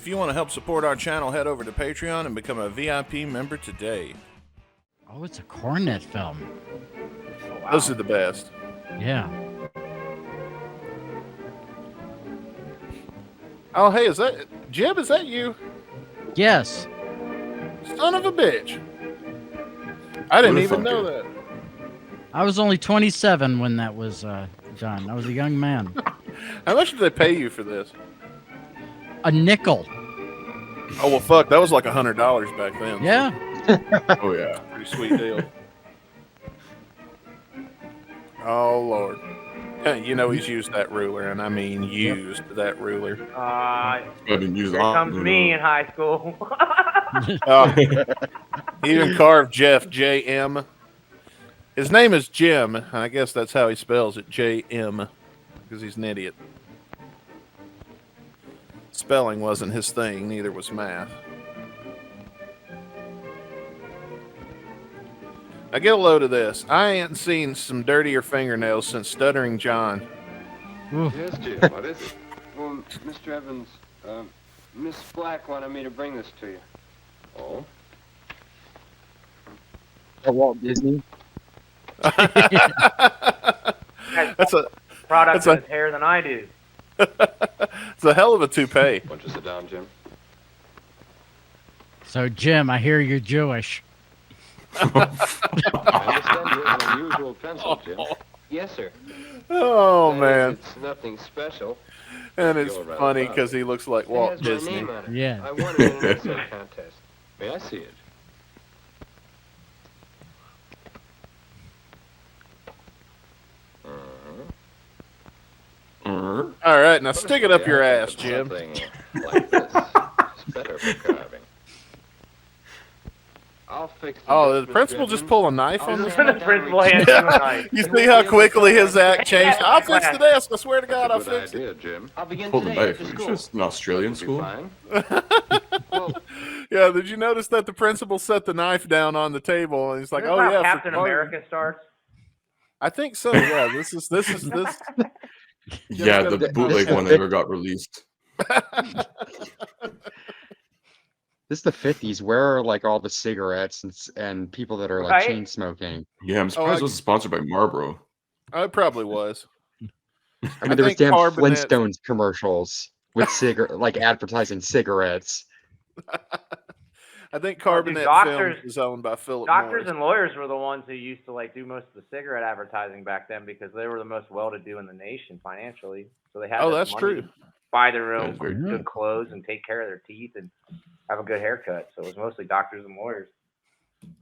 If you want to help support our channel, head over to Patreon and become a VIP member today. Oh, it's a cornet film. Oh, wow. Those are the best. Yeah. Oh, hey, is that Jim? Is that you? Yes. Son of a bitch! I didn't even know that. I was only 27 when that was done. I was a young man. How much did they pay you for this? A nickel. Oh well, fuck. That was like $100 back then. Yeah. Oh yeah, pretty sweet deal. Oh Lord. Yeah, you know he's used that ruler, and I mean used that ruler. I didn't use here comes me in high school. He even carved Jeff J.M. His name is Jim, and I guess that's how he spells it, J.M., because he's an idiot. Spelling wasn't his thing, neither was math. Now get a load of this. I ain't seen some dirtier fingernails since Stuttering John. Yes, Jim, what is it? Well, Mr. Evans, Miss Black wanted me to bring this to you. Oh? Walt Disney. That's a product of his hair than I do. It's a hell of a toupee. Why don't you sit down, Jim? So, Jim, I hear you're Jewish. I understand you have an unusual pencil, Jim. Yes, sir. Oh man, It's nothing special. and it's funny because he looks like Walt It has my Disney. name on it. Yeah. I won it in an essay contest. May I see it? All right, now stick it up your ass, Jim. Something like this. It's better for carving. I'll fix it. Oh, did the principal just pull a knife on this? The principal hands him a knife. You see how quickly his act changed? I'll fix the desk. I swear to God, I'll Good fix it. idea, Jim. I'll begin Pull the today knife. after Are you school. sure it's an Australian Be school? fine. Well, Yeah, did you notice that the principal set the knife down on the table and he's like, Isn't "Oh that how yeah, Captain America starts. I think so. Yeah, this is. Yeah, the bootleg one never got released. This is the 50s. Where are like all the cigarettes and people that are like Right? chain smoking? Yeah, I'm surprised it wasn't sponsored by Marlboro. It probably was. I mean, there was think damn carbonate- Flintstones commercials with like advertising cigarettes. I think Carbonate doctors- Films is owned by Philip Doctors Morris. and lawyers were the ones who used to like do most of the cigarette advertising back then because they were the most well-to-do in the nation financially. So they had Oh, the that's money true. to buy their That own is very good true. clothes and take care of their teeth and have a good haircut. So it was mostly doctors and lawyers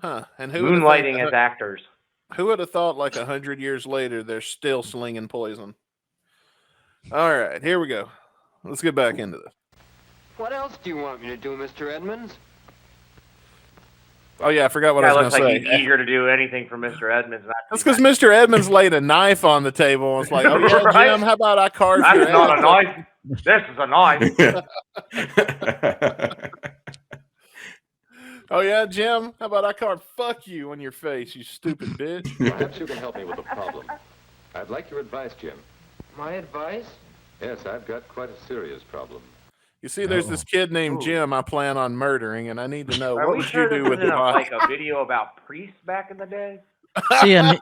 Huh? And who would have moonlighting thought- as actors. Who would have thought like 100 years later they're still slinging poison? All right, here we go. Let's get back into this. what else do you want me to do, Mr. Edmonds? Oh yeah, I forgot what Guy I was looks going like to he's say. eager to do anything for Mr. Edmonds. That's because Mr. Edmonds laid a knife on the table and was like, "Oh yeah, Right? Jim, how about I carve That's your not ass?" a knife. This is a knife. Oh yeah, Jim, how about I carve "fuck you" on your face, you stupid bitch? Perhaps you can help me with a problem. I'd like your advice, Jim. My advice? Yes, I've got quite a serious problem. You see, there's this kid named Jim I plan on murdering, and I need to know Are what we would sure you this do with isn't the like a video about priests back in the day? See, and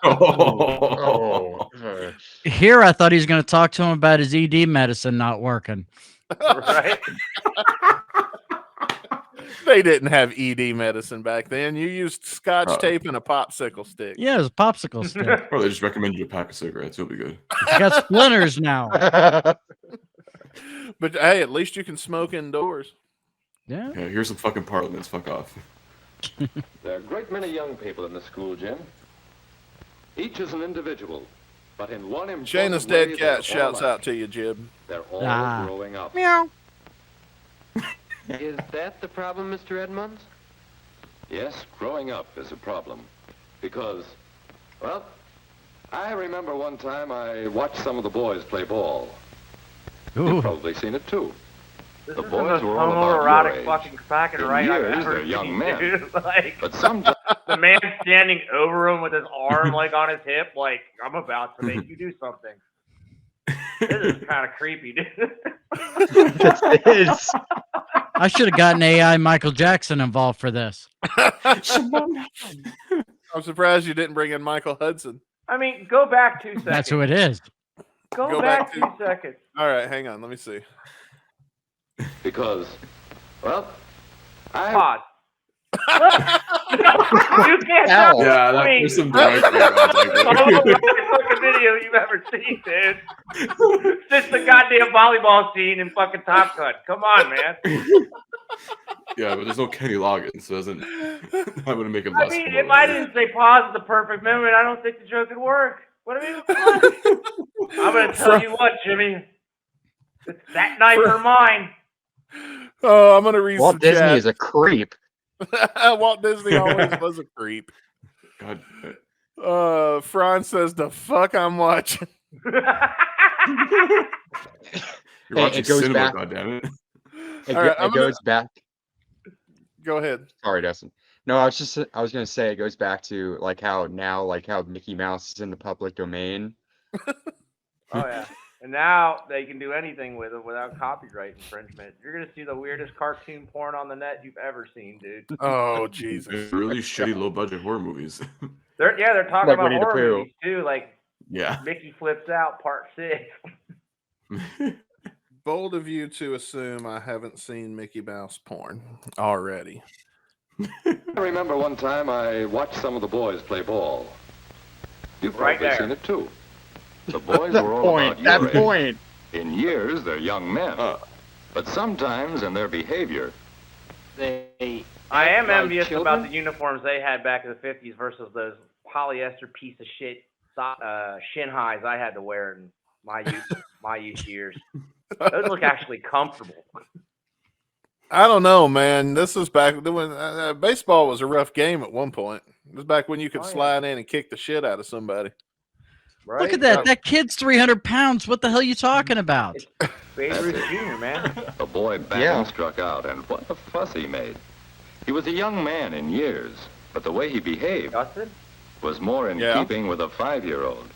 Oh. here I thought he was going to talk to him about his ED medicine not working. Right? They didn't have ED medicine back then. You used scotch Oh. tape and a popsicle stick. Yeah, it was a popsicle stick. Or they just recommend you a pack of cigarettes. You'll be good. He's got splinters now. But hey, at least you can smoke indoors. Yeah. Yeah, here's some fucking parliaments. Fuck off. There are a great many young people in the school, Jim. Each is an individual, but in one important Shayna's way, dead they're cat shouts all out to you, Jib. They're all Ah. growing up. Meow. Is that the problem, Mr. Edmonds? Yes, growing up is a problem. Because, well, I remember one time I watched some of the boys play ball. Ooh. You've probably seen it too. This The is boys the most were all about homoerotic your age. fucking packet In right I've years, ever they're young seen, men. dude. Like, But sometimes the man standing over him with his arm like on his hip, like, I'm about to make you do something. This is kind of creepy, dude. It is. I should have gotten AI Michael Jackson involved for this. I'm surprised you didn't bring in Michael Hudson. I mean, go back 2 seconds. That's who it is. Go back 2 seconds. All right, hang on. Let me see. Because, well, I... Pause. You can't Ow. tell Yeah, me. there's some direct eye contact Oh, there. the fucking video you've ever seen, dude. Just the goddamn volleyball scene in fucking Top Gun. Come on, man. Yeah, but there's no Kenny Loggins, so doesn't that would make it I less. mean, cool. if I didn't say pause at the perfect moment, I don't think the joke would work. What I mean? I'm gonna tell you what, Jimmy. It's that night for mine. Oh, I'm gonna read Walt some Disney chat. is a creep. Walt Disney always was a creep. God, Fran says the fuck I'm watching. you're Hey, watching it goes cinema, back- goddammit. It, All right, it I'm gonna- goes back. Go ahead. Sorry, Dustin. No, I was gonna say it goes back to how Mickey Mouse is in the public domain. Oh yeah. And now they can do anything with it without copyright infringement. You're gonna see the weirdest cartoon porn on the net you've ever seen, dude. Oh Jesus. It's really shitty low budget horror movies. They're talking Like about Winnie the horror Pooh. movies too, like Yeah. Mickey Flips Out Part 6. Bold of you to assume I haven't seen Mickey Mouse porn already. I remember one time I watched some of the boys play ball. You've Right probably there. seen it too. The boys That were all point. about That your age. point. In years, they're young men. But sometimes in their behavior, They I am like envious children? about the uniforms they had back in the 50s versus those polyester piece of shit shin highs I had to wear in my youth years. Those look actually comfortable. I don't know, man. This was back when baseball was a rough game at one point. It was back when you could Oh, yeah. slide in and kick the shit out of somebody. Right? Look at that. That kid's 300 pounds. What the hell are you talking about? Babe Ruth Jr., man. a boy batting Yeah. struck out, and what a fuss he made. He was a young man in years, but the way he behaved Justin? was more in Yeah. keeping with a 5-year-old.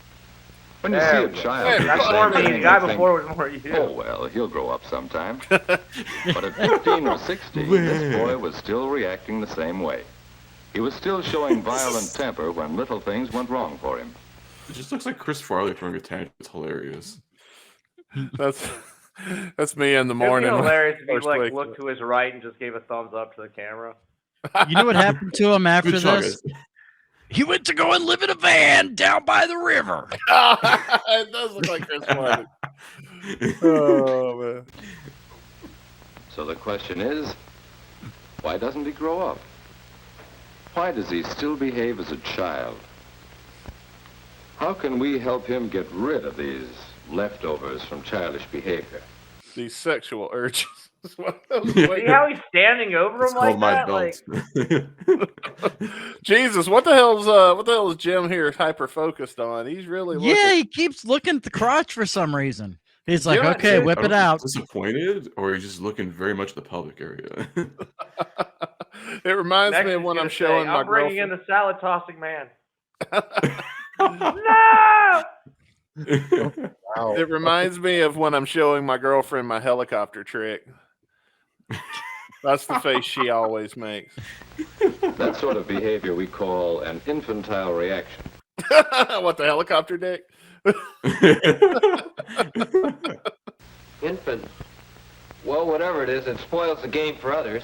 When you There see we a go. child Hey, do the That's same more me. thing, The you guy think, before was more you. oh, well, he'll grow up sometime. But at 15 or 16, this boy was still reacting the same way. He was still showing violent temper when little things went wrong for him. It just looks like Chris Farley throwing a tantrum. It's hilarious. That's me in the It'd be morning. hilarious if he First like week. looked to his right and just gave a thumbs up to the camera. You know what happened to him after Good shot, this? guys. He went to go and live in a van down by the river. It does look like Chris Farley. Oh man. So the question is, why doesn't he grow up? Why does he still behave as a child? How can we help him get rid of these leftovers from childish behavior? These sexual urges. See how he's standing over It's him like called my that? Like, belt. Jesus, what the hell is Jim here hyper focused on? He's really looking. Yeah, he keeps looking at the crotch for some reason. He's like, Yeah, okay, dude. whip I it don't know if out. he's disappointed, or he's just looking very much at the pelvic area. It reminds next me of he's when gonna I'm say, showing my I'm bringing in girlfriend. the salad tossing man. No! Wow. It reminds me of when I'm showing my girlfriend my helicopter trick. That's the face she always makes. That sort of behavior we call an infantile reaction. What, the helicopter dick? Infant. Well, whatever it is, it spoils the game for others.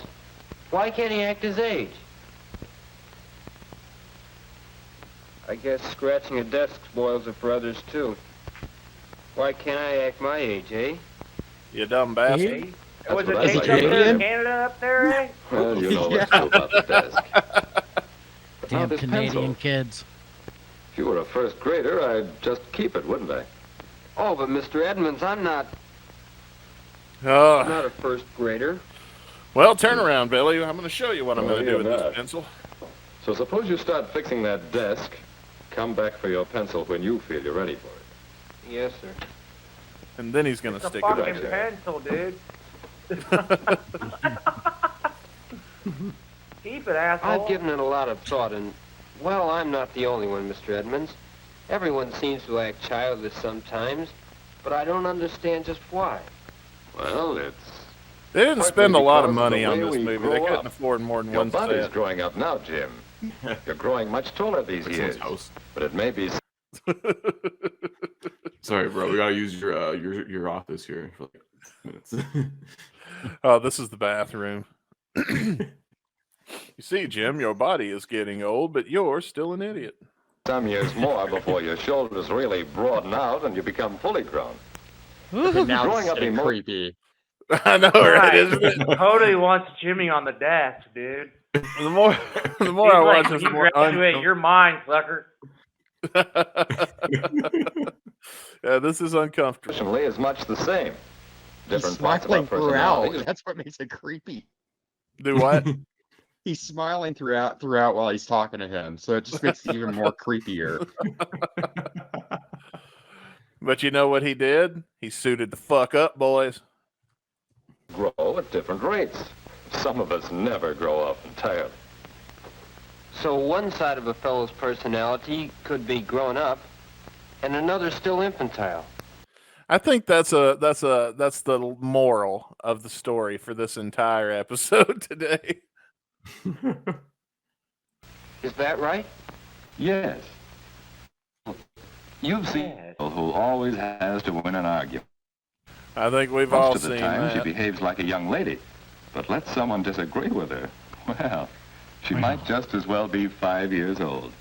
Why can't he act his age? I guess scratching a desk spoils it for others, too. Why can't I act my age, eh? You dumb bastard. That's Was what it I H like up to there in hear. Canada up there, eh? Well, you know what's true about the desk. But now Damn this Canadian pencil. kids. If you were a first grader, I'd just keep it, wouldn't I? Oh, but Mr. Edmonds, I'm not Oh, a first grader. well, turn around, Billy. I'm going to show you what I'm Oh, going to do yeah, with that. this pencil. So suppose you start fixing that desk. Come back for your pencil when you feel you're ready for it. Yes, sir. And then he's going to It's a stick it fucking right there. pencil, dude. Keep it, asshole. I've given it a lot of thought, and, well, I'm not the only one, Mr. Edmonds. Everyone seems to act childish sometimes. but I don't understand just why. Well, it's They didn't partly spend a lot of because money the on way this we movie. grow They couldn't up. afford more than Your one body's set. growing up now, Jim. You're growing much taller these Like someone's years. house. But it may be Sorry, bro. We gotta use your office here for like minutes. Oh, this is the bathroom. You see, Jim, your body is getting old, but you're still an idiot. some years more before your shoulders really broaden out and you become fully grown. Okay, now Growing this is up getting emo- creepy. I know, right? Isn't it? Cody wants Jimmy on the desk, dude. The more I He's watch like, this, you the more graduate, you're mine, sucker. Yeah, this is uncomfortable. Emotionally is much the same. He's Different parts of our smiling throughout. personalities. That's what makes it creepy. Do what? He's smiling throughout while he's talking to him, so it just makes it even more creepier. But you know what he did? He suited the fuck up, boys. Grow at different rates. Some of us never grow up entirely. So one side of a fellow's personality could be grown up, and another still infantile. I think that's the moral of the story for this entire episode today. Is that right? Yes. You've seen people who always has to win an argument. I think we've all Most of the seen time, she that. behaves like a young lady. But let someone disagree with her. Well, she might just as well be 5 years old.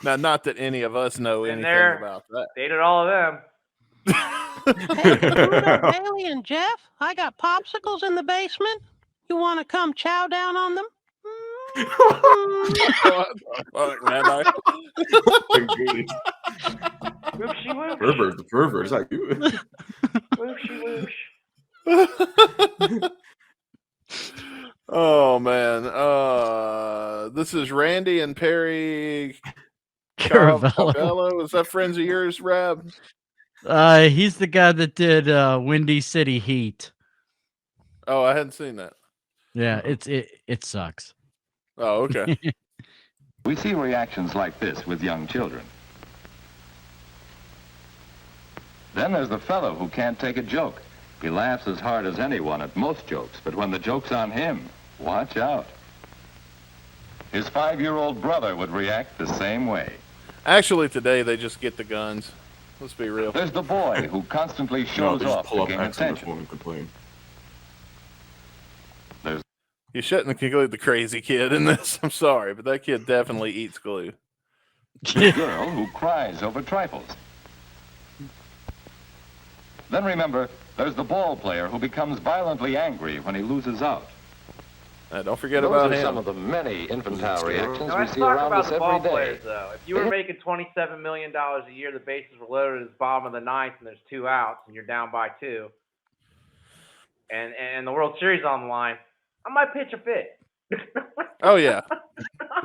Now, not that any of us know Been anything there. about that. Dated all of them. Bailey and Jeff, I got popsicles in the basement. You want to come chow down on them? What the fuck, Rabbi? Whoopsie whoosh. Pervert, the pervert. Is that you? Whoopsie whoosh. Oh man. This is Randy and Perry Caravello. Caravello. Is that friends of yours, Rab? He's the guy that did Windy City Heat. Oh, I hadn't seen that. Yeah, it sucks. Oh, okay. We see reactions like this with young children. Then there's the fellow who can't take a joke. He laughs as hard as anyone at most jokes, but when the joke's on him, watch out. His 5-year-old brother would react the same way. Actually, today they just get the guns. Let's be real. There's the boy who constantly No, shows they just off pull to up gain X on their attention. phone and complain. You shouldn't include the crazy kid in this. I'm sorry, but that kid definitely eats glue. The girl who cries over trifles. Then remember, there's the ball player who becomes violently angry when he loses out. Don't forget Those about are him. some of the many infantile reactions Now, we let's see talk around about us the ball every day. players, though. If you were making $27 million a year, the bases were loaded, it's bottom of the ninth, and there's 2 outs, and you're down by 2, and the World Series on the line, I might pitch a fit. Oh yeah.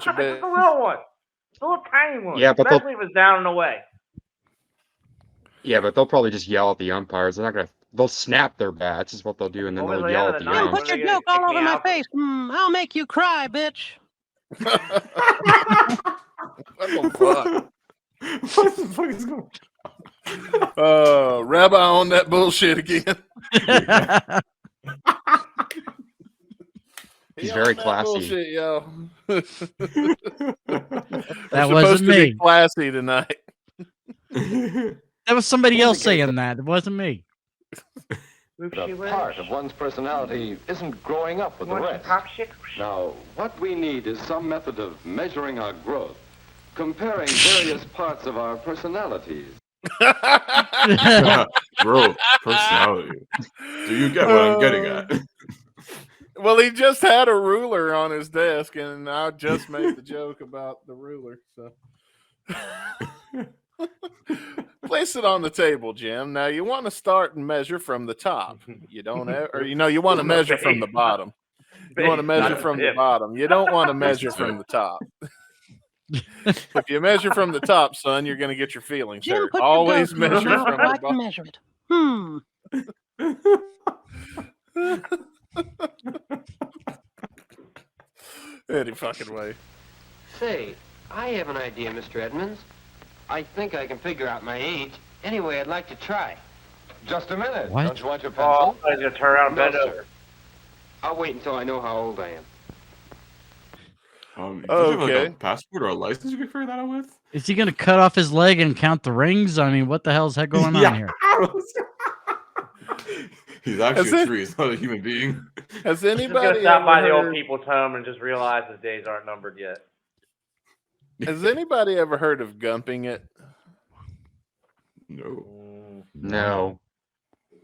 Just a little one. Just a little tiny one. Yeah, but they'll- especially if it's down and away. Yeah, but they'll probably just yell at the umpires. They're not gonna. They'll snap their bats, is what they'll do, and then What was they'll the yell end at of the the night? Don't ump. put What are your they gonna joke all kick me over my out? face. I'll make you cry, bitch. What the fuck? What the fuck is going on? Rabbi on that bullshit again. He's He very on that classy. Bullshit, yo. That We're wasn't supposed to me. be classy tonight. That was somebody else saying that. It wasn't me. Whoopsie The part of one's personality isn't growing up with the Want some rest. pop shit? Now, what we need is some method of measuring our growth, comparing various parts of our personalities. Bro, personality. Do you get what I'm getting at? Well, he just had a ruler on his desk, and I just made the joke about the ruler. So, place it on the table, Jim. Now, you want to start and measure from the top. You don't, or you want to measure from the bottom. You want to measure from the bottom. You don't want to measure from the top. If you measure from the top, son, you're going to get your feelings Jim, hurt. put Always your measure joke from I the can bottom. measure it. Any fucking way. Say, I have an idea, Mr. Edmonds. I think I can figure out my age. Anyway, I'd like to try. Just a minute. What? Don't you want your Oh, pencil? I was gonna turn around and No, bend sir. over. I'll wait until I know how old I am. Don't you have like a Okay. passport or a license you can figure that out with? Is he gonna cut off his leg and count the rings? I mean, what the hell's that going on here? He's actually Has a it- tree. He's not a human being. Has He's just gonna anybody stop by ever the old heard, people's home and just realize his days aren't numbered yet. has anybody ever heard of gumping it? No. No.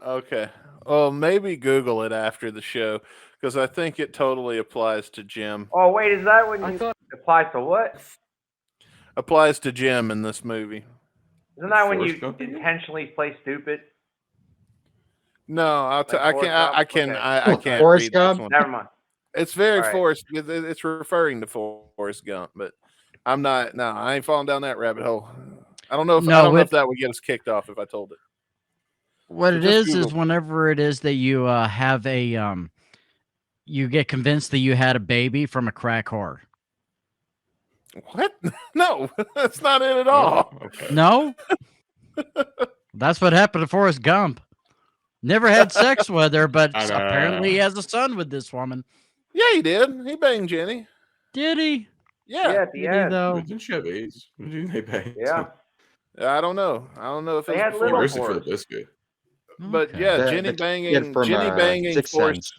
Okay. Well, maybe Google it after the show because I think it totally applies to Jim. Oh wait, is that when I you thought- applies to what? Applies to Jim in this movie. Isn't that when Forrest you Gump? intentionally play stupid? No, I Like can Forrest I Gump? can Okay. I can't Forrest read Gump? this one. Never mind. It's very All right. Forrest. It's referring to Forrest Gump, but I'm not. No, I ain't falling down that rabbit hole. I don't know if No, I don't know if it- that would get us kicked off if I told it. What So it just is Google. whenever it is that you have a you get convinced that you had a baby from a crack whore. What? No, that's not it at all. Oh, okay. No, that's what happened to Forrest Gump. Never had sex with her, but I know. apparently he has a son with this woman. Yeah, he did. He banged Jenny. Did he? Yeah. Yeah, at the Did he end. though? Wait, didn't she have AIDS? When did they pay? Yeah. I don't know. I don't know if They it had was He little before. risked it for the Forrest. biscuit. But Okay. yeah, The- Jenny the banging, kid from, Jenny banging Sixth Forrest. Sense.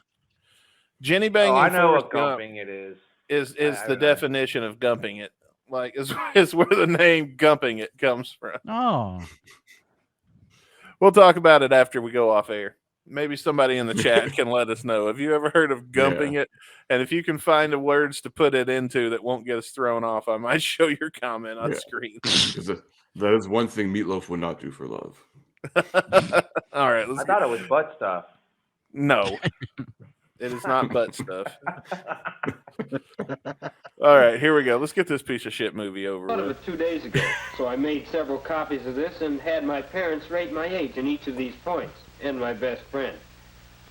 Jenny Oh, banging I know Forrest what Gump gumping it is. is I the don't know. definition of gumping it. Like is where the name gumping it comes from. Oh, We'll talk about it after we go off air. Maybe somebody in the chat can let us know. Have you ever heard of gumping it? And if you can find the words to put it into that won't get us thrown off, I might show your comment on Yeah. screen. Because that is one thing Meatloaf would not do for love. All right, let's I thought it was butt stuff. No, it is not butt stuff. All right, here we go. Let's get this piece of shit movie over I thought of with. it 2 days ago, so I made several copies of this and had my parents rate my age in each of these points, and my best friend.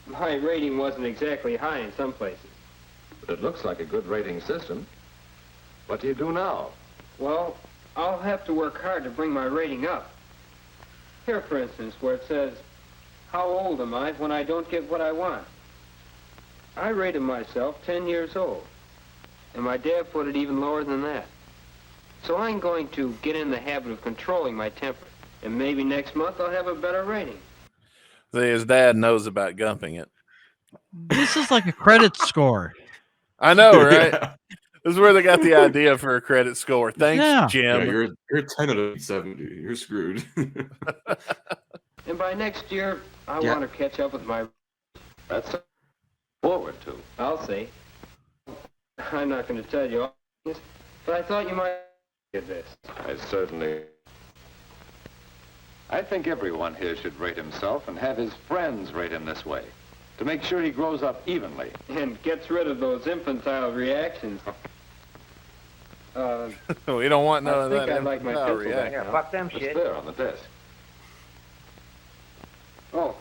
My rating wasn't exactly high in some places. But it looks like a good rating system. What do you do now? Well, I'll have to work hard to bring my rating up. Here, for instance, where it says, how old am I when I don't get what I want? I rated myself 10 years old, and my dad put it even lower than that. So I'm going to get in the habit of controlling my temper, and maybe next month I'll have a better rating. See, his dad knows about gumping it. this is like a credit score. I know, right? Yeah. This is where they got the idea for a credit score. Thanks, Yeah. Yeah, Jim. you're 10 out of 70. You're screwed. And by next year, I Yeah. want to catch up with my... That's forward to. I'll see. I'm not going to tell you all this, but I thought you might get this. I certainly. I think everyone here should rate himself and have his friends rate him this way, to make sure he grows up evenly. And gets rid of those infantile reactions. We don't want none I of think that. I'd like my infantile pencil reaction. back. Yeah, fuck them It's shit. there on the desk. Oh,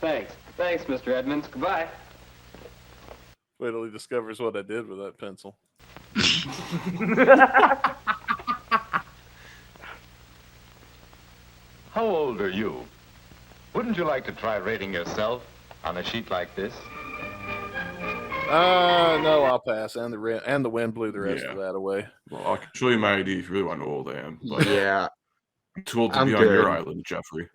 thanks. Thanks, Mr. Edmonds. Goodbye. Wait till he discovers what I did with that pencil. How old are you? Wouldn't you like to try rating yourself on a sheet like this? No, I'll pass. And the wind blew the rest Yeah. of that away. Well, I can show you my ID if you really want to know how old I am. But Yeah. I'm too old to I'm be on your good. island, Jeffrey.